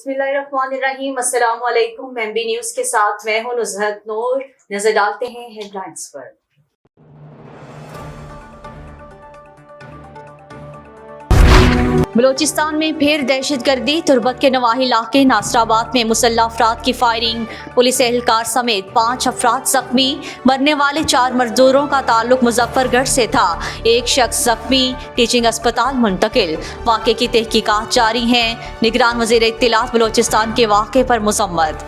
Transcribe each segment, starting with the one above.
बिस्मिल्लाहिर्रहमानिर्रहीम। अस्सलाम वालेकुम। MB न्यूज़ के साथ मैं हूं नुज़हत नूर। नजर डालते हैं हेडलाइंस पर। बलोचिस्तान में फिर दहशतगर्दी। तुर्बत के नवाही इलाके नासराबाद में मुसल्लह अफराद की फायरिंग। पुलिस एहलकार समेत 5 अफराद जख्मी। मरने वाले 4 मजदूरों का ताल्लुक मुजफ्फरगढ़ से था। एक शख्स जख्मी, टीचिंग अस्पताल मुंतकिल। वाक़े की तहकीकात जारी हैं। निगरान वज़ीर इत्तलात बलोचिस्तान के वाक़े पर मुसम्मत।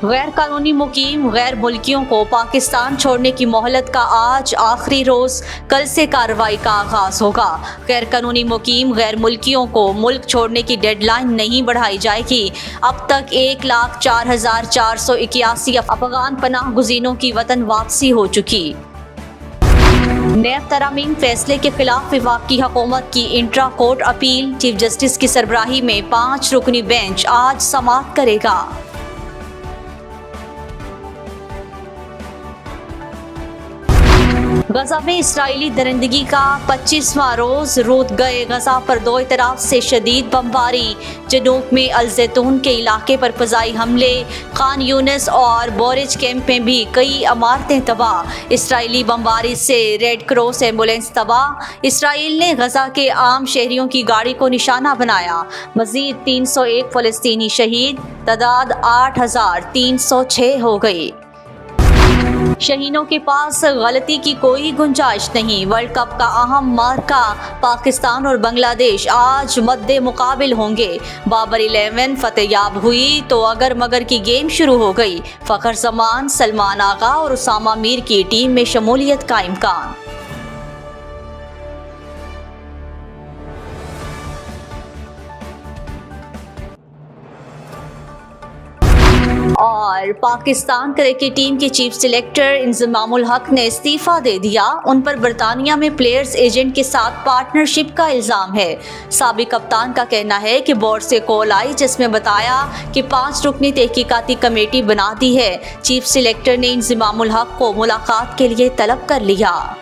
गैर कानूनी मुकीम गैर मुल्कियों को पाकिस्तान छोड़ने की मोहलत का आज आखिरी रोज। कल से कार्रवाई का आगाज होगा। गैर कानूनी मुकीम गैर मुल्कियों को मुल्क छोड़ने की डेडलाइन नहीं बढ़ाई जाएगी। अब तक 1,04,481 अफगान पनाह गुज़ीनों की वतन वापसी हो चुकी। नैब तरमीम फैसले के खिलाफ वफाकी हुकूमत की intra court appeal. Chief justice की सरबराही में 5 रुकनी बेंच आज समाअत करेगा। गजा में इसराइली दरिंदगी का 25वां रोज। रूद गए गजा पर 2 तरफ से शदीद बमबारी। जनूब में अल जैतून के इलाके पर फ़ज़ाई हमले। खान यूनिस और बोरिज कैंप में भी कई इमारतें तबाह। इसराइली बमबारी से रेड क्रॉस एम्बुलेंस तबाह। इसराइल ने गजा के आम शहरियों की गाड़ी को निशाना बनाया। मज़ीद 301 फ़लस्तीनी शहीद। तादाद 8,306 हो गई। शहीनों के पास गलती की कोई गुंजाइश नहीं। वर्ल्ड कप का अहम मार्का। पाकिस्तान और बांग्लादेश आज मद्दे मुकाबिल होंगे। बाबर 11 फतेहयाब हुई तो अगर मगर की गेम शुरू हो गई। फ़खर जमान, सलमान आगा और उसामा मीर की टीम में शमूलियत का इम्कान। और पाकिस्तान क्रिकेट टीम के चीफ सिलेक्टर इंजमामुल हक ने इस्तीफा दे दिया। उन पर बरतानिया में प्लेयर्स एजेंट के साथ पार्टनरशिप का इल्ज़ाम है। साबिक कप्तान का कहना है कि बोर्ड से कॉल आई जिसमें बताया कि 5 रुकनी तहकीकाती कमेटी बना दी है। चीफ सिलेक्टर ने इंजमामुल हक को मुलाकात के लिए तलब कर लिया।